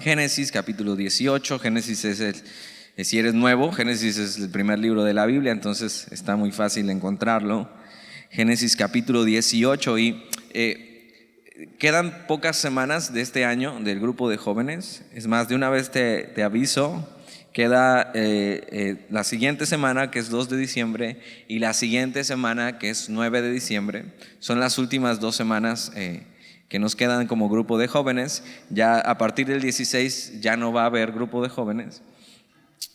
Génesis capítulo 18. Génesis si eres nuevo, Génesis es el primer libro de la Biblia, entonces está muy fácil encontrarlo. Génesis capítulo 18 y quedan pocas semanas de este año del grupo de jóvenes. Es más, de una vez te aviso, queda la siguiente semana, que es 2 de diciembre, y la siguiente semana, que es 9 de diciembre. Son las últimas 2 semanas que nos quedan como grupo de jóvenes. Ya a partir del 16 ya no va a haber grupo de jóvenes.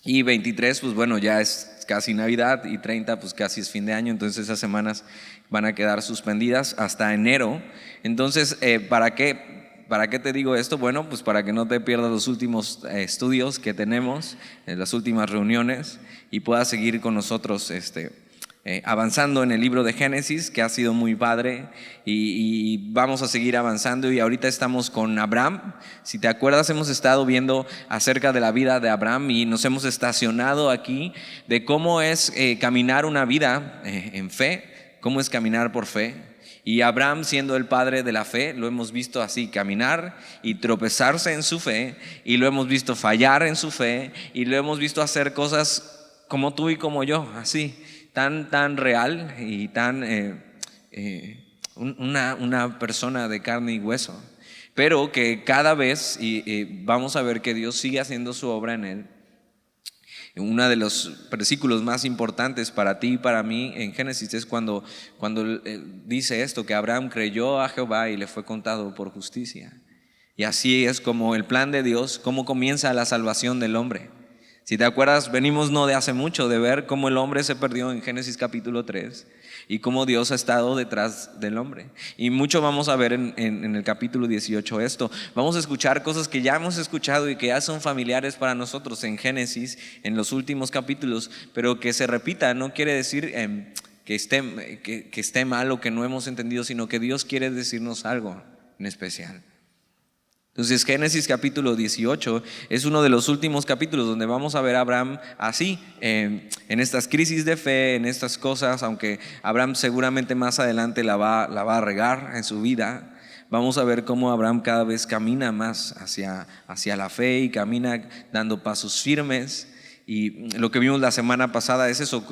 Y 23, pues bueno, ya es casi Navidad, y 30, pues casi es fin de año. Entonces esas semanas van a quedar suspendidas hasta enero. Entonces, ¿para qué te digo esto? Bueno, pues para que no te pierdas los últimos estudios que tenemos, las últimas reuniones, y puedas seguir con nosotros avanzando en el libro de Génesis, que ha sido muy padre, y vamos a seguir avanzando. Y ahorita estamos con Abraham. Si te acuerdas, hemos estado viendo acerca de la vida de Abraham y nos hemos estacionado aquí de cómo es caminar una vida en fe, cómo es caminar por fe. Y Abraham, siendo el padre de la fe, lo hemos visto así, caminar y tropezarse en su fe, y lo hemos visto fallar en su fe, y lo hemos visto hacer cosas como tú y como yo, así, tan real y tan una persona de carne y hueso, pero que cada vez vamos a ver que Dios sigue haciendo su obra en él. Uno de los versículos más importantes para ti y para mí en Génesis es cuando dice esto, que Abraham creyó a Jehová y le fue contado por justicia. Y así es como el plan de Dios, cómo comienza la salvación del hombre. Si te acuerdas, venimos no de hace mucho de ver cómo el hombre se perdió en Génesis capítulo 3 y cómo Dios ha estado detrás del hombre. Y mucho vamos a ver en el capítulo 18 esto. Vamos a escuchar cosas que ya hemos escuchado y que ya son familiares para nosotros en Génesis, en los últimos capítulos, pero que se repita no quiere decir que esté mal o que no hemos entendido, sino que Dios quiere decirnos algo en especial. Entonces Génesis capítulo 18 es uno de los últimos capítulos donde vamos a ver a Abraham así, en estas crisis de fe, en estas cosas, aunque Abraham seguramente más adelante la va a regar en su vida. Vamos a ver cómo Abraham cada vez camina más hacia la fe y camina dando pasos firmes. Y lo que vimos la semana pasada es eso,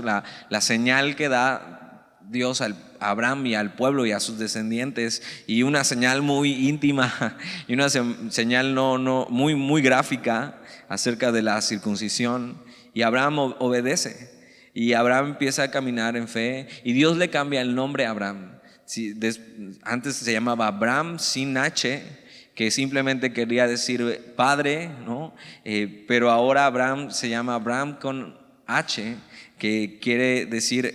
la señal que da Dios a Abraham y al pueblo y a sus descendientes, y una señal muy íntima y una señal muy gráfica acerca de la circuncisión. Y Abraham obedece, y Abraham empieza a caminar en fe, y Dios le cambia el nombre a Abraham. Antes se llamaba Abraham sin H, que simplemente quería decir padre, ¿no? Pero ahora Abraham se llama Abraham con H, que quiere decir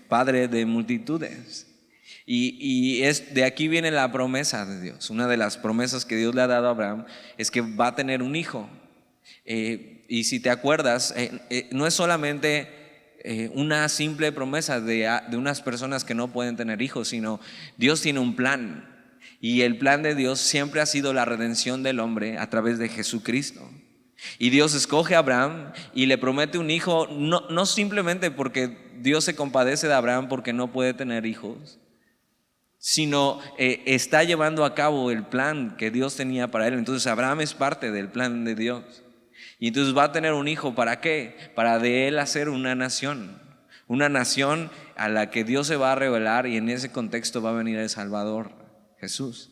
padre de multitudes. Y de aquí viene la promesa de Dios. Una de las promesas que Dios le ha dado a Abraham es que va a tener un hijo. Y si te acuerdas, no es solamente una simple promesa de unas personas que no pueden tener hijos, sino Dios tiene un plan. Y el plan de Dios siempre ha sido la redención del hombre a través de Jesucristo. Y Dios escoge a Abraham y le promete un hijo, no simplemente porque Dios se compadece de Abraham porque no puede tener hijos, sino está llevando a cabo el plan que Dios tenía para él. Entonces Abraham es parte del plan de Dios, y entonces va a tener un hijo. ¿Para qué? Para de él hacer una nación a la que Dios se va a revelar, y en ese contexto va a venir el Salvador, Jesús.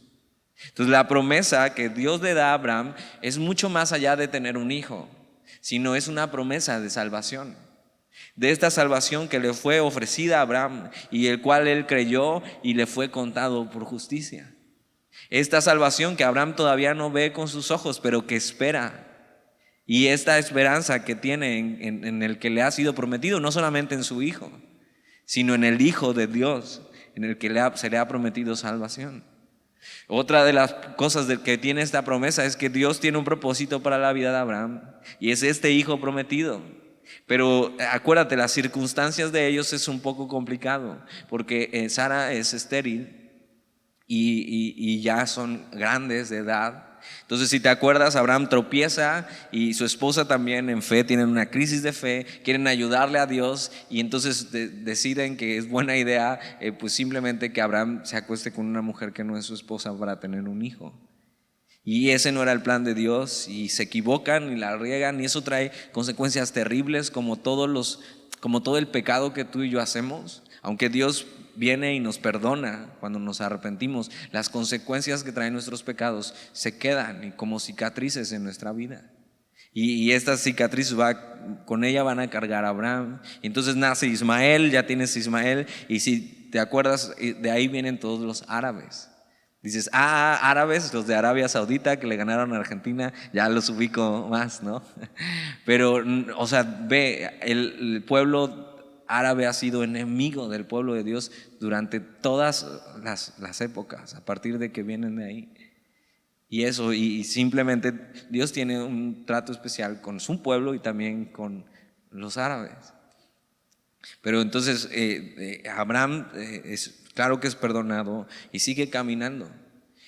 Entonces la promesa que Dios le da a Abraham es mucho más allá de tener un hijo, sino es una promesa de salvación, de esta salvación que le fue ofrecida a Abraham y el cual él creyó y le fue contado por justicia. Esta salvación que Abraham todavía no ve con sus ojos, pero que espera, y esta esperanza que tiene en el que le ha sido prometido, no solamente en su hijo, sino en el Hijo de Dios, en el que se le ha prometido salvación. Otra de las cosas que tiene esta promesa es que Dios tiene un propósito para la vida de Abraham, y es este hijo prometido. Pero acuérdate, las circunstancias de ellos es un poco complicado, porque Sara es estéril y ya son grandes de edad. Entonces, si te acuerdas, Abraham tropieza y su esposa también en fe tienen una crisis de fe, quieren ayudarle a Dios, y entonces deciden que es buena idea pues simplemente que Abraham se acueste con una mujer que no es su esposa para tener un hijo. Y ese no era el plan de Dios, y se equivocan y la riegan, y eso trae consecuencias terribles como todo el pecado que tú y yo hacemos. Aunque Dios viene y nos perdona cuando nos arrepentimos, las consecuencias que traen nuestros pecados se quedan y como cicatrices en nuestra vida. Y esta cicatriz con ella van a cargar a Abraham. Y entonces nace Ismael, ya tienes Ismael, y si te acuerdas, de ahí vienen todos los árabes. Dices, árabes, los de Arabia Saudita que le ganaron a Argentina, ya los ubico más, ¿no? Pero, o sea, ve, el pueblo árabe ha sido enemigo del pueblo de Dios durante todas las épocas, a partir de que vienen de ahí. Y simplemente Dios tiene un trato especial con su pueblo y también con los árabes. Pero entonces Abraham claro que es perdonado y sigue caminando.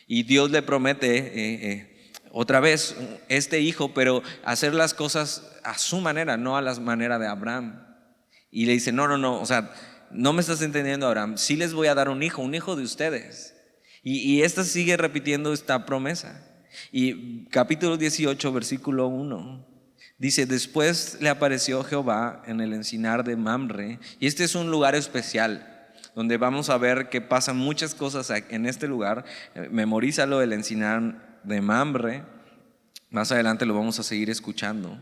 Y Dios le promete otra vez este hijo, pero hacer las cosas a su manera, no a la manera de Abraham. Y le dice, no, o sea, no me estás entendiendo, Abraham, sí les voy a dar un hijo de ustedes. Y esta sigue repitiendo esta promesa. Y capítulo 18, versículo 1, dice, después le apareció Jehová en el encinar de Mamre. Y este es un lugar especial, donde vamos a ver que pasan muchas cosas en este lugar. Memorízalo, el encinar de Mamre. Más adelante lo vamos a seguir escuchando.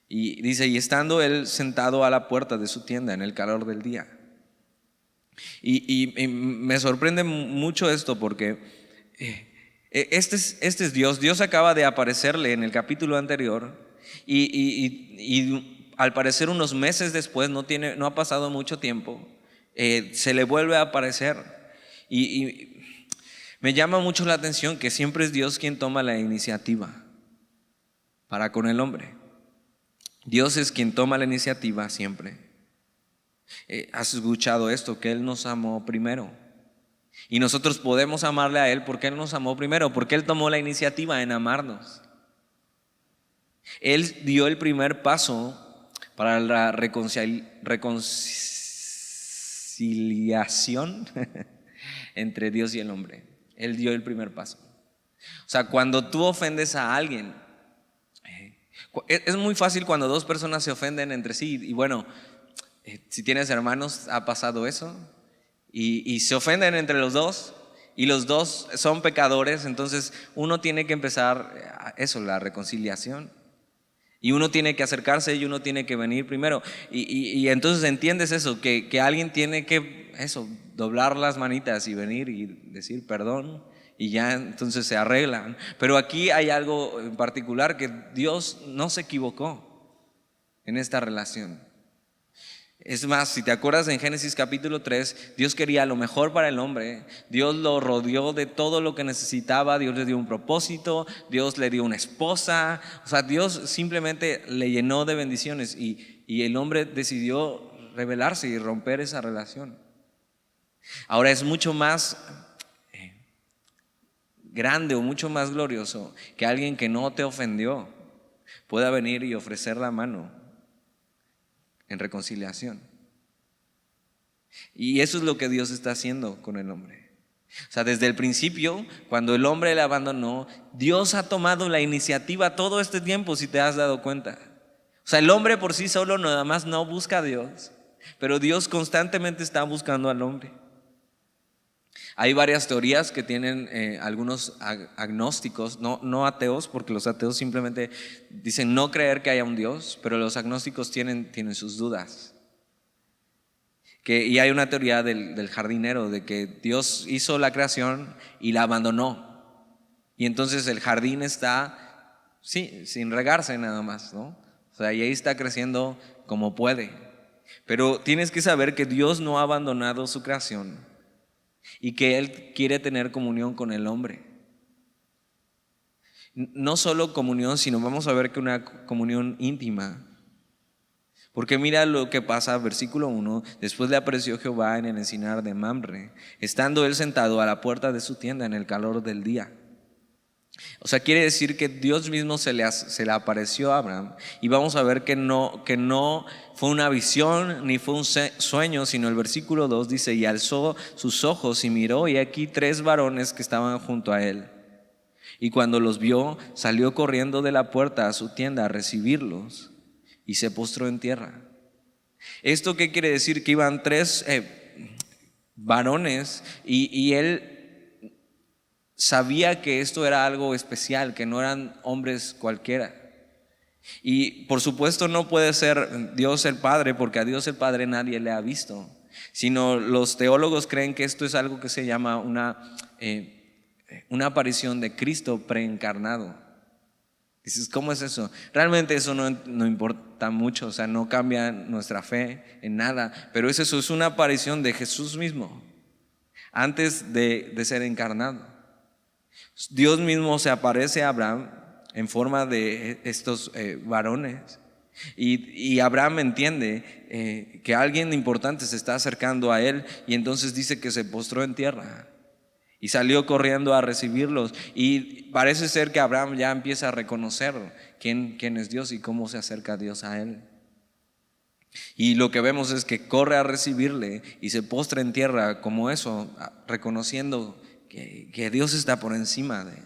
Y dice, y estando él sentado a la puerta de su tienda en el calor del día. Y me sorprende mucho esto porque este es Dios. Dios acaba de aparecerle en el capítulo anterior y al parecer unos meses después, no ha pasado mucho tiempo, se le vuelve a aparecer. Y me llama mucho la atención que siempre es Dios quien toma la iniciativa para con el hombre. Dios es quien toma la iniciativa siempre. Has escuchado esto, que Él nos amó primero. Y nosotros podemos amarle a Él porque Él nos amó primero, porque Él tomó la iniciativa en amarnos. Él dio el primer paso para la reconciliación entre Dios y el hombre. Él dio el primer paso. O sea, cuando tú ofendes a alguien, es muy fácil cuando dos personas se ofenden entre sí. Y bueno, si tienes hermanos, ha pasado eso. Y se ofenden entre los dos. Y los dos son pecadores. Entonces uno tiene que empezar la reconciliación. Y uno tiene que acercarse y uno tiene que venir primero. Y entonces entiendes eso, que alguien tiene que doblar las manitas y venir y decir perdón. Y ya entonces se arreglan. Pero aquí hay algo en particular, que Dios no se equivocó en esta relación. Es más, si te acuerdas, en Génesis capítulo 3, Dios quería lo mejor para el hombre. Dios lo rodeó de todo lo que necesitaba. Dios le dio un propósito, Dios le dio una esposa. O sea, Dios simplemente le llenó de bendiciones y el hombre decidió rebelarse y romper esa relación. Ahora es mucho más grande o mucho más glorioso que alguien que no te ofendió pueda venir y ofrecer la mano en reconciliación. Y eso es lo que Dios está haciendo con el hombre. O sea, desde el principio, cuando el hombre le abandonó, Dios ha tomado la iniciativa todo este tiempo, si te has dado cuenta. O sea, el hombre por sí solo nada más no busca a Dios, pero Dios constantemente está buscando al hombre. Hay varias teorías que tienen algunos agnósticos, no ateos, porque los ateos simplemente dicen no creer que haya un Dios, pero los agnósticos tienen sus dudas. Y hay una teoría del jardinero, de que Dios hizo la creación y la abandonó. Y entonces el jardín está, sin regarse nada más, ¿no? O sea, y ahí está creciendo como puede. Pero tienes que saber que Dios no ha abandonado su creación y que Él quiere tener comunión con el hombre. No solo comunión, sino vamos a ver que una comunión íntima. Porque mira lo que pasa, versículo 1, después le apareció Jehová en el encinar de Mamre, estando él sentado a la puerta de su tienda en el calor del día. O sea, quiere decir que Dios mismo se le apareció a Abraham. Y vamos a ver que no fue una visión ni fue un sueño, sino el versículo 2 dice, y alzó sus ojos y miró, y aquí 3 varones que estaban junto a él. Y cuando los vio, salió corriendo de la puerta a su tienda a recibirlos y se postró en tierra. ¿Esto qué quiere decir? Que iban tres varones y él sabía que esto era algo especial, que no eran hombres cualquiera. Y por supuesto no puede ser Dios el Padre, porque a Dios el Padre nadie le ha visto, sino los teólogos creen que esto es algo que se llama una aparición de Cristo preencarnado. Dices, ¿cómo es eso? Realmente eso no importa mucho, o sea, no cambia nuestra fe en nada, pero es eso, es una aparición de Jesús mismo antes de ser encarnado. Dios mismo se aparece a Abraham en forma de estos varones y Abraham entiende que alguien importante se está acercando a él y entonces dice que se postró en tierra y salió corriendo a recibirlos. Y parece ser que Abraham ya empieza a reconocer quién es Dios y cómo se acerca Dios a él. Y lo que vemos es que corre a recibirle y se postra en tierra como eso, reconociendo que Dios está por encima de él.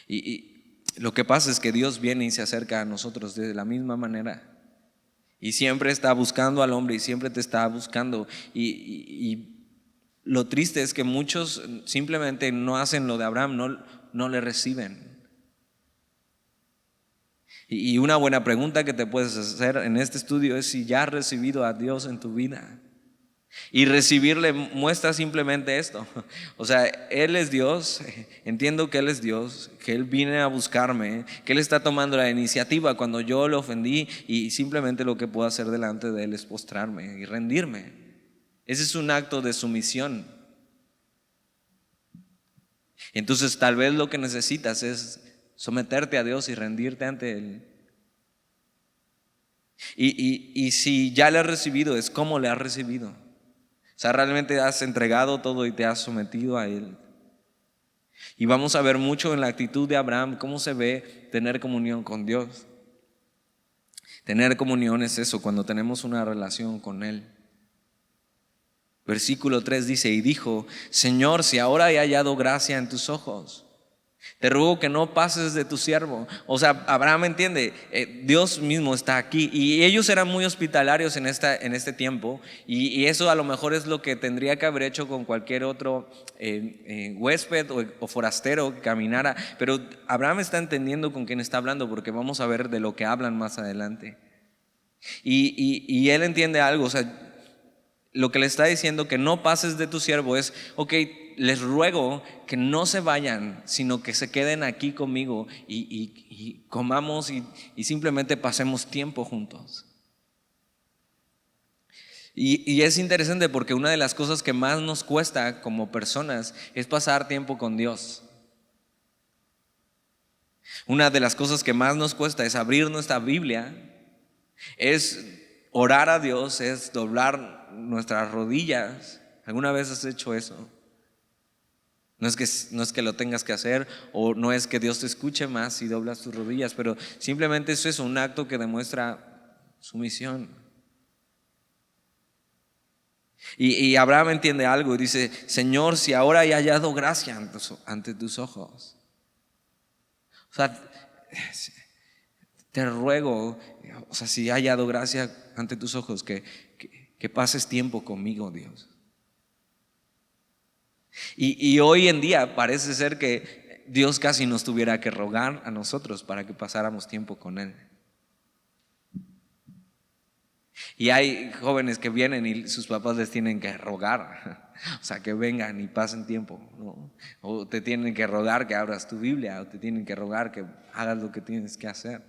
Y lo que pasa es que Dios viene y se acerca a nosotros de la misma manera. Y siempre está buscando al hombre y siempre te está buscando. Y lo triste es que muchos simplemente no hacen lo de Abraham, no le reciben. Y una buena pregunta que te puedes hacer en este estudio es si ya has recibido a Dios en tu vida. Y recibirle muestra simplemente esto. O sea, Él es Dios, entiendo que Él es Dios, que Él viene a buscarme, que Él está tomando la iniciativa cuando yo le ofendí y simplemente lo que puedo hacer delante de Él es postrarme y rendirme. Ese es un acto de sumisión. Entonces tal vez lo que necesitas es someterte a Dios y rendirte ante Él. Y si ya le has recibido, es cómo le has recibido. O sea, realmente has entregado todo y te has sometido a Él. Y vamos a ver mucho en la actitud de Abraham cómo se ve tener comunión con Dios. Tener comunión es eso, cuando tenemos una relación con Él. Versículo 3 dice, y dijo, Señor, si ahora he hallado gracia en tus ojos, te ruego que no pases de tu siervo. O sea, Abraham entiende, Dios mismo está aquí. Y ellos eran muy hospitalarios en este tiempo. Y eso a lo mejor es lo que tendría que haber hecho con cualquier otro huésped o forastero que caminara. Pero Abraham está entendiendo con quién está hablando, porque vamos a ver de lo que hablan más adelante. Y él entiende algo, o sea, lo que le está diciendo que no pases de tu siervo es, ok, les ruego que no se vayan, sino que se queden aquí conmigo y comamos y simplemente pasemos tiempo juntos. Y es interesante porque una de las cosas que más nos cuesta como personas es pasar tiempo con Dios. Una de las cosas que más nos cuesta es abrir nuestra Biblia, es orar a Dios, es doblar nuestras rodillas. ¿Alguna vez has hecho eso? No es que lo tengas que hacer, o no es que Dios te escuche más si doblas tus rodillas, pero simplemente eso es un acto que demuestra sumisión. Y Abraham entiende algo y dice, Señor, si ahora he hallado gracia ante tus ojos. O sea, te ruego, o sea, si he hallado gracia ante tus ojos, que pases tiempo conmigo, Dios. Y hoy en día parece ser que Dios casi nos tuviera que rogar a nosotros para que pasáramos tiempo con Él. Y hay jóvenes que vienen y sus papás les tienen que rogar, o sea, que vengan y pasen tiempo, ¿no? O te tienen que rogar que abras tu Biblia, o te tienen que rogar que hagas lo que tienes que hacer.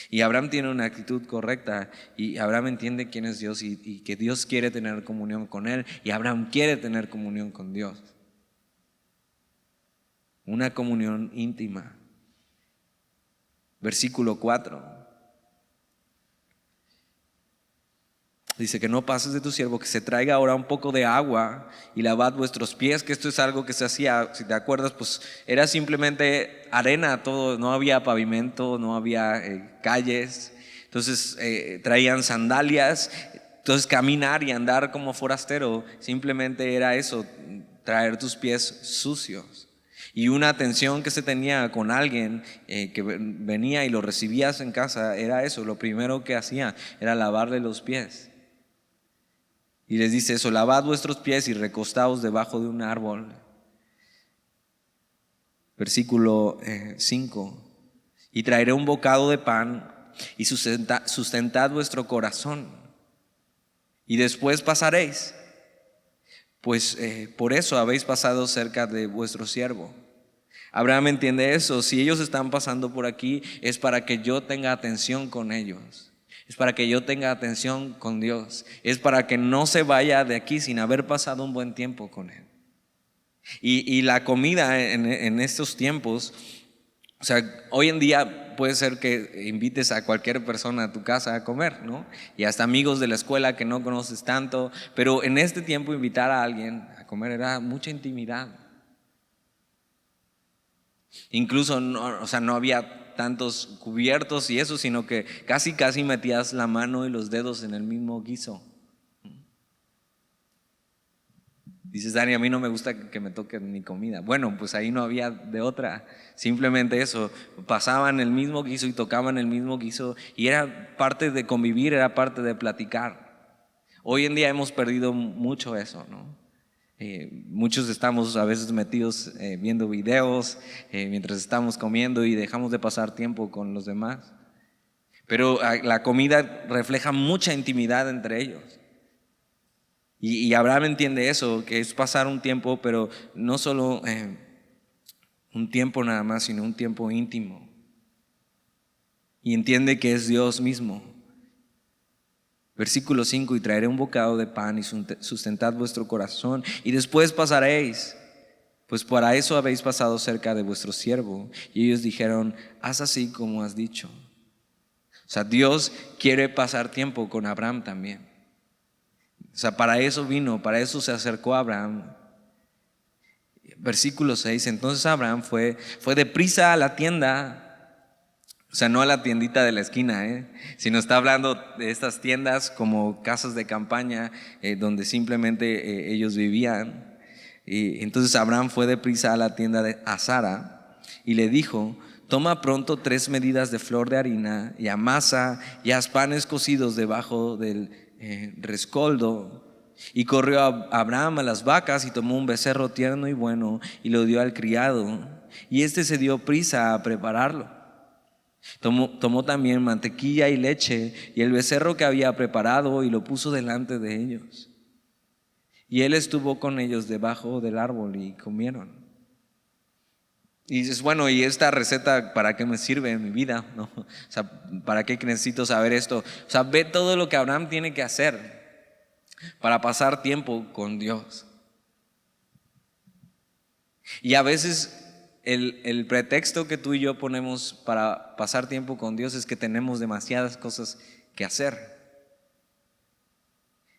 Y Abraham tiene una actitud correcta, y Abraham entiende quién es Dios y que Dios quiere tener comunión con él, y Abraham quiere tener comunión con Dios. Una comunión íntima. Versículo 4. Dice que no pases de tu siervo, que se traiga ahora un poco de agua y lavad vuestros pies, que esto es algo que se hacía, si te acuerdas, pues era simplemente arena todo, no había pavimento, no había calles. Entonces traían sandalias, Entonces caminar y andar como forastero simplemente era eso, traer tus pies sucios. Y una atención que se tenía con alguien que venía y lo recibías en casa era eso, lo primero que hacía era lavarle los pies. Y les dice eso: lavad vuestros pies y recostaos debajo de un árbol. Versículo 5. Y traeré un bocado de pan y sustentad vuestro corazón, y después pasaréis, pues por eso habéis pasado cerca de vuestro siervo. Abraham entiende eso. Si ellos están pasando por aquí, es para que yo tenga atención con ellos, es para que yo tenga atención con Dios, es para que no se vaya de aquí sin haber pasado un buen tiempo con Él. Y la comida en estos tiempos, o sea, hoy en día puede ser que invites a cualquier persona a tu casa a comer, ¿no? Y hasta amigos de la escuela que no conoces tanto, pero en este tiempo invitar a alguien a comer era mucha intimidad. Incluso no había tantos cubiertos y eso, sino que casi metías la mano y los dedos en el mismo guiso. Dices: Dani, a mí no me gusta que me toquen mi comida. Bueno, pues ahí no había de otra. Simplemente eso, pasaban el mismo guiso y tocaban el mismo guiso, y era parte de convivir, era parte de platicar. Hoy en día hemos perdido mucho eso, ¿no? Muchos estamos a veces metidos viendo videos mientras estamos comiendo y dejamos de pasar tiempo con los demás. Pero la comida refleja mucha intimidad entre ellos. Y Abraham entiende eso, que es pasar un tiempo, pero no solo un tiempo nada más, sino un tiempo íntimo. Y entiende que es Dios mismo. Versículo 5: y traeré un bocado de pan y sustentad vuestro corazón, y después pasaréis, pues para eso habéis pasado cerca de vuestro siervo. Y ellos dijeron: haz así como has dicho. O sea, Dios quiere pasar tiempo con Abraham también. O sea, para eso vino, para eso se acercó a Abraham. Versículo 6: entonces Abraham fue deprisa a la tienda. O sea, no a la tiendita de la esquina, sino está hablando de estas tiendas como casas de campaña donde simplemente ellos vivían. Y entonces Abraham fue deprisa a la tienda de Sara y le dijo: toma pronto 3 medidas de flor de harina y amasa y haz panes cocidos debajo del rescoldo. Y corrió Abraham a las vacas y tomó un becerro tierno y bueno y lo dio al criado, y este se dio prisa a prepararlo. Tomó también mantequilla y leche y el becerro que había preparado y lo puso delante de ellos. Y él estuvo con ellos debajo del árbol y comieron. Y dices: bueno, ¿y esta receta para qué me sirve en mi vida? ¿No? O sea, ¿para qué necesito saber esto? O sea, ve todo lo que Abraham tiene que hacer para pasar tiempo con Dios. Y a veces el pretexto que tú y yo ponemos para pasar tiempo con Dios es que tenemos demasiadas cosas que hacer.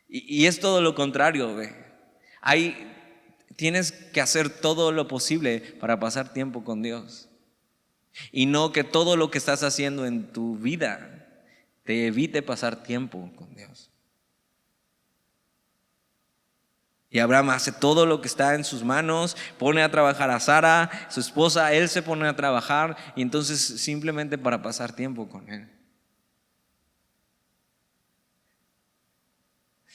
Y es todo lo contrario, ve. Tienes que hacer todo lo posible para pasar tiempo con Dios. Y no que todo lo que estás haciendo en tu vida te evite pasar tiempo con Dios. Y Abraham hace todo lo que está en sus manos, pone a trabajar a Sara, su esposa, él se pone a trabajar, y entonces simplemente para pasar tiempo con él.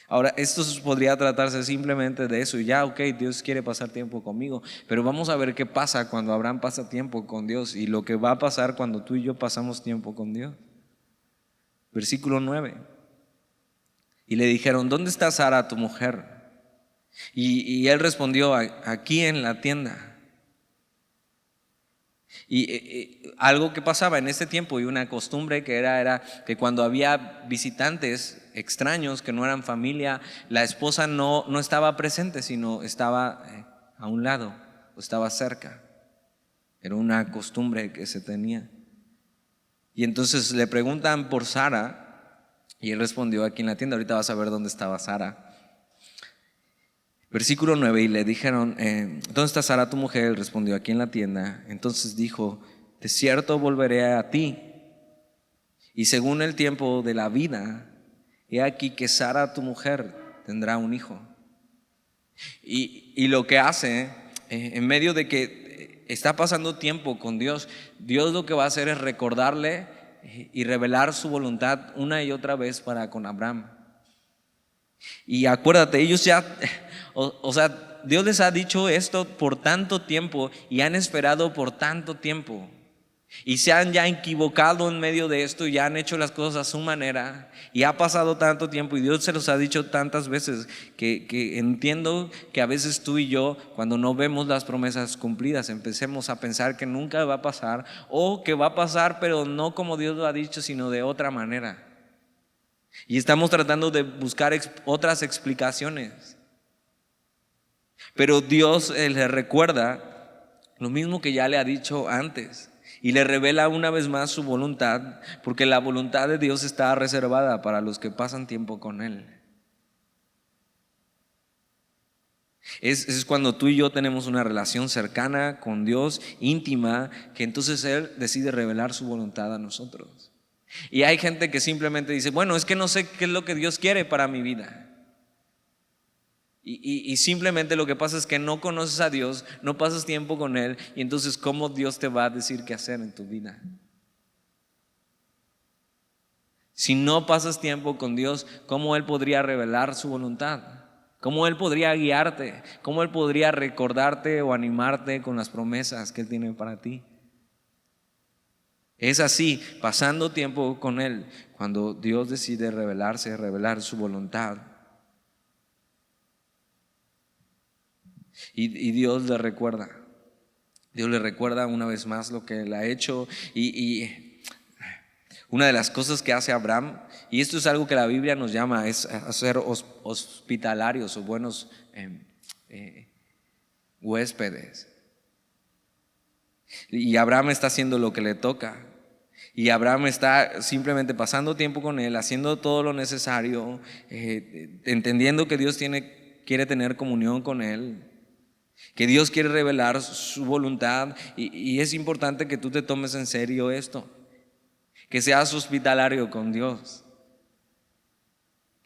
Ahora, esto podría tratarse simplemente de eso y ya, ok, Dios quiere pasar tiempo conmigo, pero vamos a ver qué pasa cuando Abraham pasa tiempo con Dios y lo que va a pasar cuando tú y yo pasamos tiempo con Dios. Versículo 9: y le dijeron: ¿dónde está Sara tu mujer? Y él respondió: aquí en la tienda. Y algo que pasaba en este tiempo y una costumbre que era que cuando había visitantes extraños que no eran familia, la esposa no estaba presente, sino estaba a un lado o estaba cerca. Era una costumbre que se tenía. Y entonces le preguntan por Sara y él respondió: aquí en la tienda. Ahorita vas a ver dónde estaba Sara. Versículo 9: y le dijeron: ¿dónde está Sara tu mujer? Él respondió: aquí en la tienda. Entonces dijo: de cierto volveré a ti, y según el tiempo de la vida he aquí que Sara, tu mujer, tendrá un hijo. Y lo que hace, en medio de que está pasando tiempo con Dios, Dios lo que va a hacer es recordarle y revelar su voluntad una y otra vez para con Abraham. Y acuérdate, ellos ya, o sea, Dios les ha dicho esto por tanto tiempo y han esperado por tanto tiempo. Y se han ya equivocado en medio de esto y ya han hecho las cosas a su manera. Y ha pasado tanto tiempo y Dios se los ha dicho tantas veces que entiendo que a veces tú y yo, cuando no vemos las promesas cumplidas, empecemos a pensar que nunca va a pasar o que va a pasar, pero no como Dios lo ha dicho, sino de otra manera. Y estamos tratando de buscar otras explicaciones. Pero Dios le recuerda lo mismo que ya le ha dicho antes. Y le revela una vez más su voluntad, porque la voluntad de Dios está reservada para los que pasan tiempo con Él. Es cuando tú y yo tenemos una relación cercana con Dios, íntima, que entonces Él decide revelar su voluntad a nosotros. Y hay gente que simplemente dice, bueno, es que no sé qué es lo que Dios quiere para mi vida. Y simplemente lo que pasa es que no conoces a Dios, no pasas tiempo con Él, y entonces ¿cómo Dios te va a decir qué hacer en tu vida? Si no pasas tiempo con Dios, ¿cómo Él podría revelar su voluntad? ¿Cómo Él podría guiarte? ¿Cómo Él podría recordarte o animarte con las promesas que Él tiene para ti? Es así, pasando tiempo con Él, cuando Dios decide revelar su voluntad. Y Dios le recuerda una vez más lo que Él ha hecho. Y una de las cosas que hace Abraham, y esto es algo que la Biblia nos llama, es hacer hospitalarios o buenos huéspedes. Y Abraham está haciendo lo que le toca. Y Abraham está simplemente pasando tiempo con Él, haciendo todo lo necesario, entendiendo que Dios quiere tener comunión con Él, que Dios quiere revelar su voluntad. Y es importante que tú te tomes en serio esto, que seas hospitalario con Dios,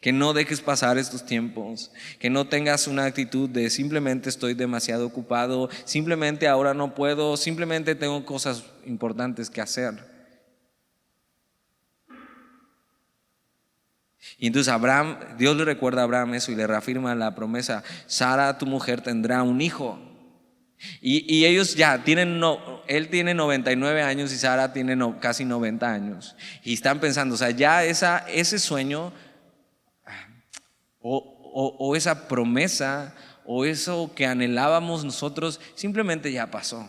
que no dejes pasar estos tiempos, que no tengas una actitud de simplemente estoy demasiado ocupado, simplemente ahora no puedo, simplemente tengo cosas importantes que hacer. Y entonces Dios le recuerda a Abraham eso y le reafirma la promesa: Sara, tu mujer, tendrá un hijo. Y ellos ya él tiene 99 años y Sara tiene casi 90 años. Y están pensando, o sea, ya ese sueño o esa promesa o eso que anhelábamos nosotros simplemente ya pasó. O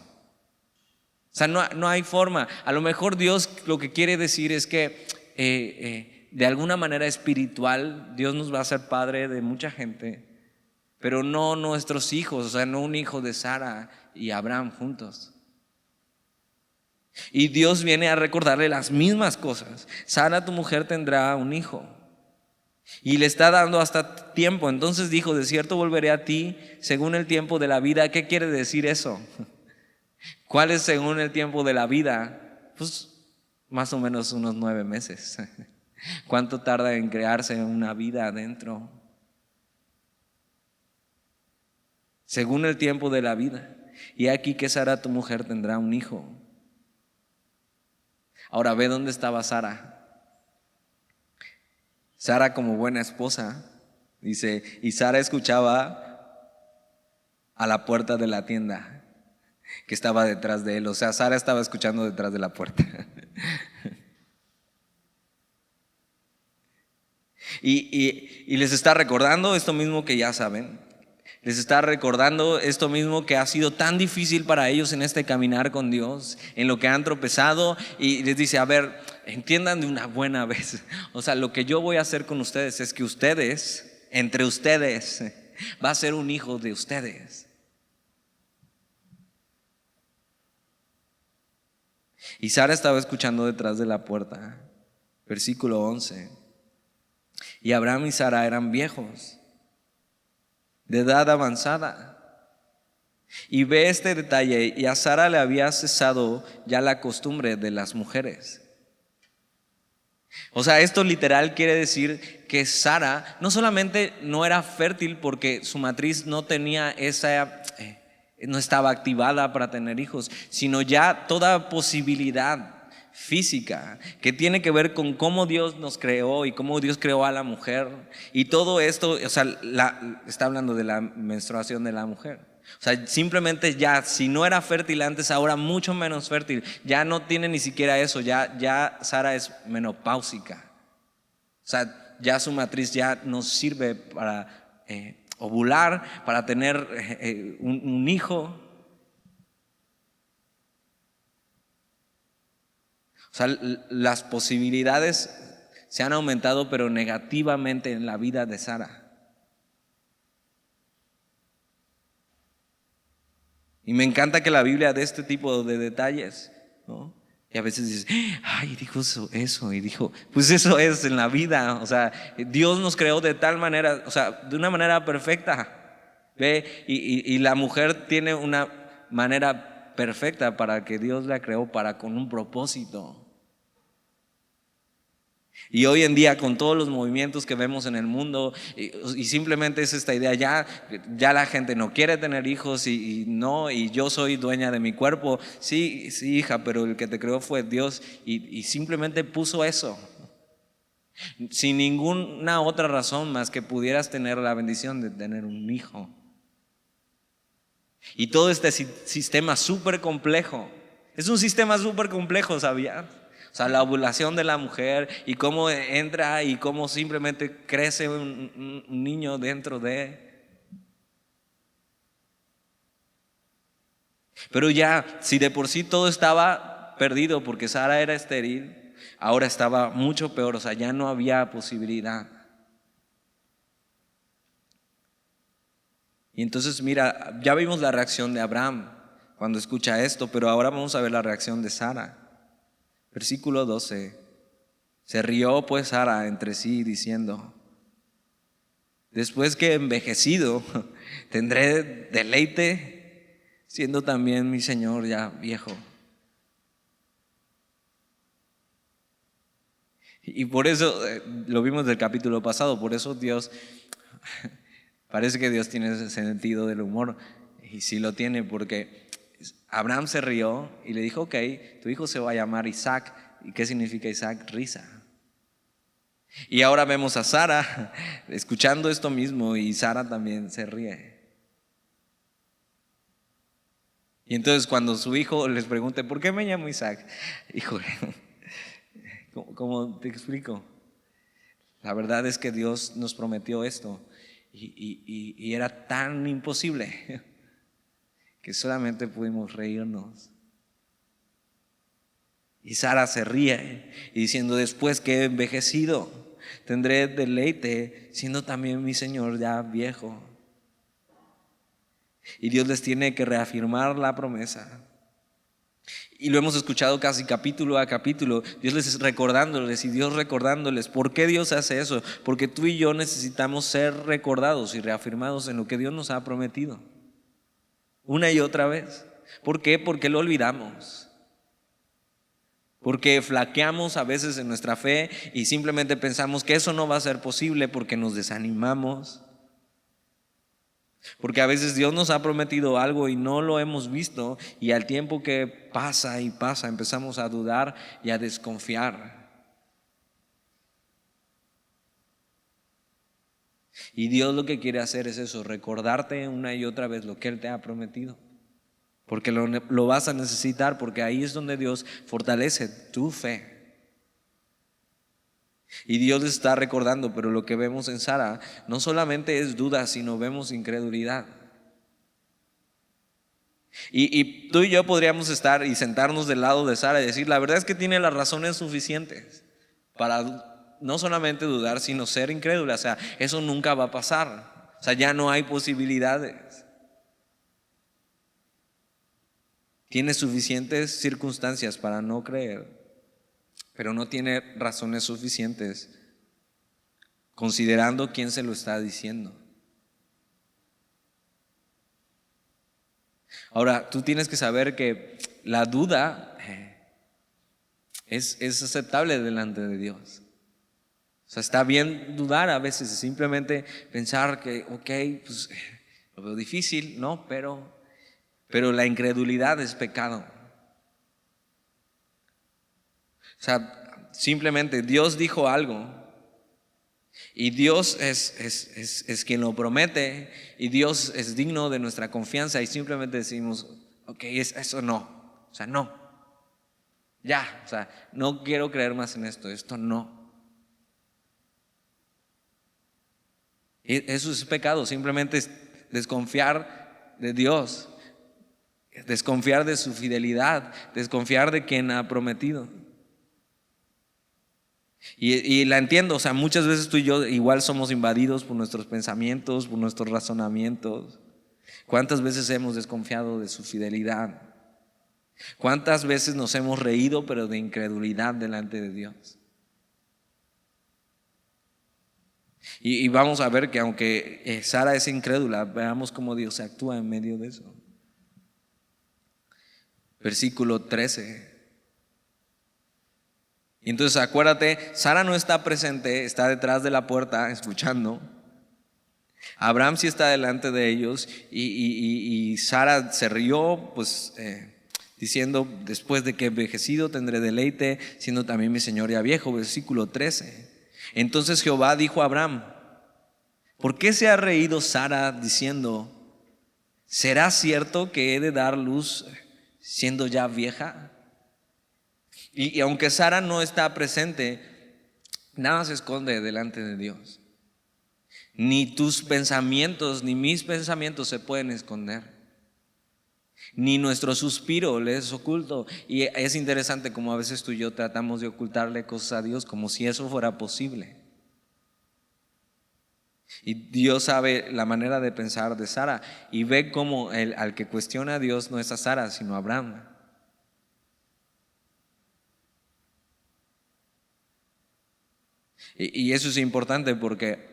sea, no hay forma. A lo mejor Dios lo que quiere decir es que de alguna manera espiritual Dios nos va a hacer padre de mucha gente, pero no nuestros hijos, o sea, no un hijo de Sara y Abraham juntos. Y Dios viene a recordarle las mismas cosas: Sara, tu mujer, tendrá un hijo. Y le está dando hasta tiempo. Entonces dijo: de cierto volveré a ti según el tiempo de la vida. ¿Qué quiere decir eso? ¿Cuál es según el tiempo de la vida? Pues más o menos unos 9 meses. ¿Cuánto tarda en crearse una vida adentro? Según el tiempo de la vida. Y aquí que Sara, tu mujer, tendrá un hijo. Ahora ve dónde estaba Sara. Sara, como buena esposa, dice, y Sara escuchaba a la puerta de la tienda que estaba detrás de él. O sea, Sara estaba escuchando detrás de la puerta. Y les está recordando esto mismo que ya saben. Les está recordando esto mismo que ha sido tan difícil para ellos en este caminar con Dios, en lo que han tropezado. Y les dice: a ver, entiendan de una buena vez. O sea, lo que yo voy a hacer con ustedes es que ustedes, entre ustedes, va a ser un hijo de ustedes. Y Sara estaba escuchando detrás de la puerta. Versículo 11. Y Abraham y Sara eran viejos, de edad avanzada. Y ve este detalle: y a Sara le había cesado ya la costumbre de las mujeres. O sea, esto literal quiere decir que Sara no solamente no era fértil porque su matriz no tenía no estaba activada para tener hijos, sino ya toda posibilidad física que tiene que ver con cómo Dios nos creó y cómo Dios creó a la mujer. Y todo esto, o sea, está hablando de la menstruación de la mujer. O sea, simplemente ya, si no era fértil antes, ahora mucho menos fértil. Ya no tiene ni siquiera eso, ya Sara es menopáusica. O sea, ya su matriz ya no sirve para ovular, para tener un hijo. O sea, las posibilidades se han aumentado, pero negativamente en la vida de Sara. Y me encanta que la Biblia dé este tipo de detalles, ¿no? Y a veces dices, ay, dijo eso, y dijo, pues eso es en la vida. O sea, Dios nos creó de tal manera, o sea, de una manera perfecta, ¿ve? Y la mujer tiene una manera perfecta para que Dios la creó con un propósito. Y hoy en día con todos los movimientos que vemos en el mundo y simplemente es esta idea, ya la gente no quiere tener hijos y yo soy dueña de mi cuerpo. Sí, sí, hija, pero el que te creó fue Dios y simplemente puso eso. Sin ninguna otra razón más que pudieras tener la bendición de tener un hijo. Y todo este sistema súper complejo, es un sistema súper complejo, ¿sabías? O sea, la ovulación de la mujer y cómo entra y cómo simplemente crece un niño dentro de. Pero ya, si de por sí todo estaba perdido porque Sara era estéril, ahora estaba mucho peor, o sea, ya no había posibilidad. Y entonces, mira, ya vimos la reacción de Abraham cuando escucha esto, pero ahora vamos a ver la reacción de Sara. Versículo 12. Se rió pues Sara entre sí diciendo: después que he envejecido, tendré deleite, siendo también mi Señor ya viejo. Y por eso, lo vimos del capítulo pasado, por eso Dios, parece que Dios tiene ese sentido del humor, y sí lo tiene, porque Abraham se rió y le dijo: ok, tu hijo se va a llamar Isaac. ¿Y qué significa Isaac? Risa. Y ahora vemos a Sara escuchando esto mismo y Sara también se ríe. Y entonces cuando su hijo les pregunte: ¿por qué me llamo Isaac? Híjole, ¿cómo te explico? La verdad es que Dios nos prometió esto y era tan imposible que solamente pudimos reírnos. Y Sara se ríe y diciendo: después que he envejecido, tendré deleite, siendo también mi Señor ya viejo. Y Dios les tiene que reafirmar la promesa. Y lo hemos escuchado casi capítulo a capítulo, Dios les recordándoles y Dios recordándoles. ¿Por qué Dios hace eso? Porque tú y yo necesitamos ser recordados y reafirmados en lo que Dios nos ha prometido, una y otra vez. ¿Por qué? Porque lo olvidamos. Porque flaqueamos a veces en nuestra fe y simplemente pensamos que eso no va a ser posible porque nos desanimamos. Porque a veces Dios nos ha prometido algo y no lo hemos visto, y al tiempo que pasa y pasa empezamos a dudar y a desconfiar. Y Dios lo que quiere hacer es eso, recordarte una y otra vez lo que Él te ha prometido. Porque lo vas a necesitar, porque ahí es donde Dios fortalece tu fe. Y Dios les está recordando, pero lo que vemos en Sara no solamente es duda, sino vemos incredulidad. Y tú y yo podríamos estar y sentarnos del lado de Sara y decir: la verdad es que tiene las razones suficientes para no solamente dudar, sino ser incrédula. O sea, eso nunca va a pasar. O sea, ya no hay posibilidades. Tiene suficientes circunstancias para no creer, pero no tiene razones suficientes considerando quién se lo está diciendo. Ahora, tú tienes que saber que la duda es aceptable delante de Dios. O sea, está bien dudar a veces, simplemente pensar que, ok, pues lo veo difícil, ¿no? Pero la incredulidad es pecado. O sea, simplemente Dios dijo algo y Dios es quien lo promete y Dios es digno de nuestra confianza y simplemente decimos, ok, eso no, o sea, no, ya, o sea, no quiero creer más en esto no. Eso es pecado, simplemente es desconfiar de Dios, desconfiar de su fidelidad, desconfiar de quien ha prometido. Y la entiendo, o sea, muchas veces tú y yo igual somos invadidos por nuestros pensamientos, por nuestros razonamientos. ¿Cuántas veces hemos desconfiado de su fidelidad? ¿Cuántas veces nos hemos reído pero de incredulidad delante de Dios? Y vamos a ver que aunque Sara es incrédula, veamos cómo Dios actúa en medio de eso. Versículo 13. Y entonces acuérdate, Sara no está presente, está detrás de la puerta escuchando. Abraham sí está delante de ellos y Sara se rió, pues diciendo, después de que envejecido tendré deleite, siendo también mi señor ya viejo. Versículo 13. Entonces Jehová dijo a Abraham, ¿por qué se ha reído Sara diciendo, ¿será cierto que he de dar luz siendo ya vieja? Y aunque Sara no está presente, nada se esconde delante de Dios. Ni tus pensamientos, ni mis pensamientos se pueden esconder. Ni nuestro suspiro le es oculto. Y es interesante como a veces tú y yo tratamos de ocultarle cosas a Dios como si eso fuera posible. Y Dios sabe la manera de pensar de Sara y ve cómo al que cuestiona a Dios no es a Sara, sino a Abraham. Y eso es importante porque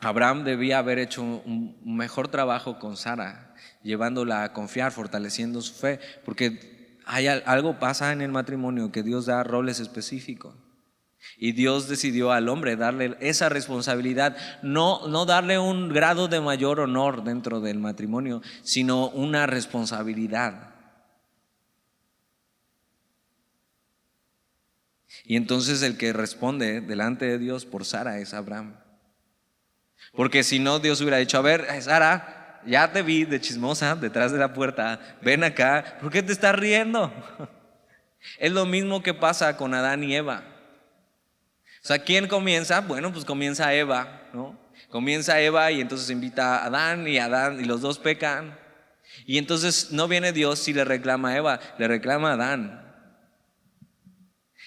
Abraham debía haber hecho un mejor trabajo con Sara, llevándola a confiar, fortaleciendo su fe, porque algo pasa en el matrimonio que Dios da roles específicos. Y Dios decidió al hombre darle esa responsabilidad, no darle un grado de mayor honor dentro del matrimonio, sino una responsabilidad. Y entonces el que responde delante de Dios por Sara es Abraham. Porque si no, Dios hubiera dicho, a ver, Sara, ya te vi de chismosa detrás de la puerta, ven acá, ¿por qué te estás riendo? Es lo mismo que pasa con Adán y Eva. O sea, ¿quién comienza? Bueno, pues comienza Eva, ¿no? Comienza Eva y entonces invita a Adán y los dos pecan. Y entonces no viene Dios y le reclama a Eva, le reclama a Adán.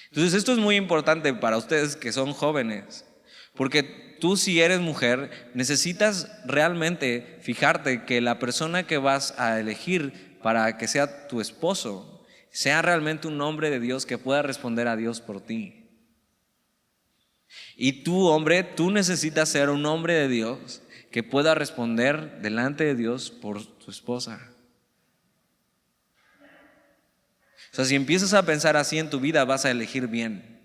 Entonces esto es muy importante para ustedes que son jóvenes, porque tú si eres mujer necesitas realmente fijarte que la persona que vas a elegir para que sea tu esposo sea realmente un hombre de Dios que pueda responder a Dios por ti. Y tú, hombre, tú necesitas ser un hombre de Dios que pueda responder delante de Dios por tu esposa. O sea, si empiezas a pensar así en tu vida, vas a elegir bien.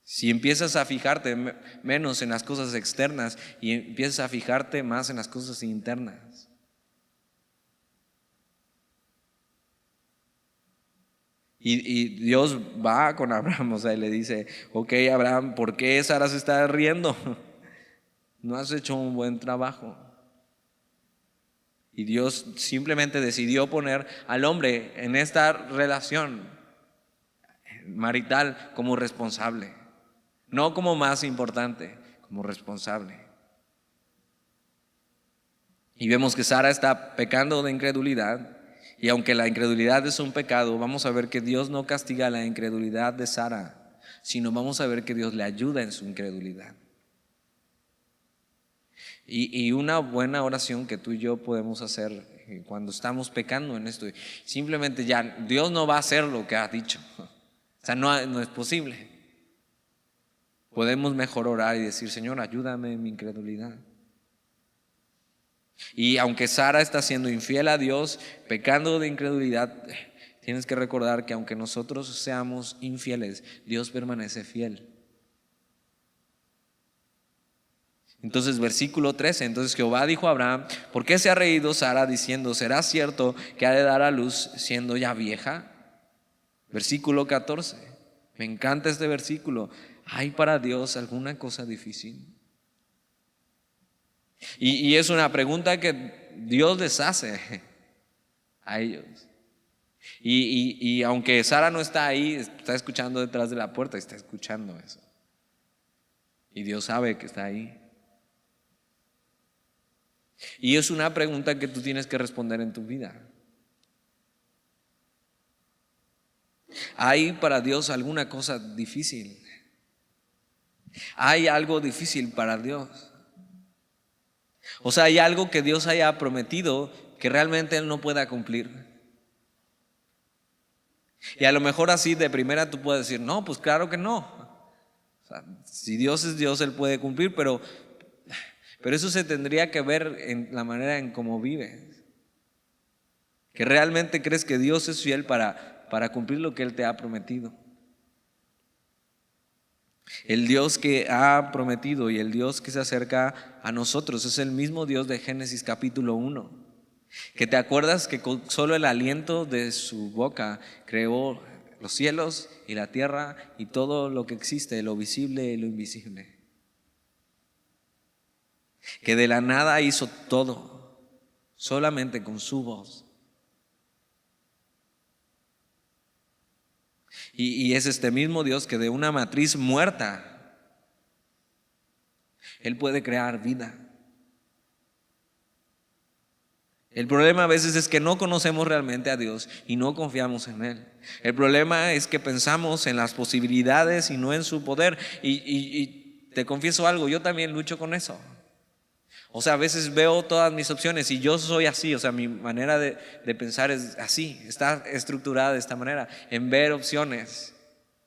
Si empiezas a fijarte menos en las cosas externas y empiezas a fijarte más en las cosas internas. Y Dios va con Abraham, o sea, y le dice, ok, Abraham, ¿por qué Sara se está riendo? No has hecho un buen trabajo. Y Dios simplemente decidió poner al hombre en esta relación marital como responsable, no como más importante, como responsable. Y vemos que Sara está pecando de incredulidad. Y aunque la incredulidad es un pecado, vamos a ver que Dios no castiga la incredulidad de Sara, sino vamos a ver que Dios le ayuda en su incredulidad. Y una buena oración que tú y yo podemos hacer cuando estamos pecando en esto, simplemente ya Dios no va a hacer lo que ha dicho, o sea, no es posible. Podemos mejor orar y decir, Señor, ayúdame en mi incredulidad. Y aunque Sara está siendo infiel a Dios, pecando de incredulidad, tienes que recordar que aunque nosotros seamos infieles, Dios permanece fiel. Entonces, versículo 13, entonces Jehová dijo a Abraham: ¿por qué se ha reído Sara diciendo, será cierto que ha de dar a luz siendo ya vieja? Versículo 14, me encanta este versículo. ¿Hay para Dios alguna cosa difícil? Y es una pregunta que Dios les hace a ellos. Y aunque Sara no está ahí, está escuchando detrás de la puerta, está escuchando eso. Y Dios sabe que está ahí. Y es una pregunta que tú tienes que responder en tu vida. ¿Hay para Dios alguna cosa difícil? ¿Hay algo difícil para Dios? O sea, ¿hay algo que Dios haya prometido que realmente Él no pueda cumplir? Y a lo mejor así de primera tú puedes decir, no, pues claro que no. O sea, si Dios es Dios, Él puede cumplir, pero eso se tendría que ver en la manera en cómo vives. Que realmente crees que Dios es fiel para cumplir lo que Él te ha prometido. El Dios que ha prometido y el Dios que se acerca a nosotros es el mismo Dios de Génesis capítulo 1. Que te acuerdas que con solo el aliento de su boca creó los cielos y la tierra y todo lo que existe, lo visible y lo invisible. Que de la nada hizo todo, solamente con su voz. Y es este mismo Dios que de una matriz muerta, Él puede crear vida. El problema a veces es que no conocemos realmente a Dios y no confiamos en Él. El problema es que pensamos en las posibilidades y no en su poder. Y te confieso algo, yo también lucho con eso. O sea, a veces veo todas mis opciones y yo soy así, o sea, mi manera de pensar es así, está estructurada de esta manera, en ver opciones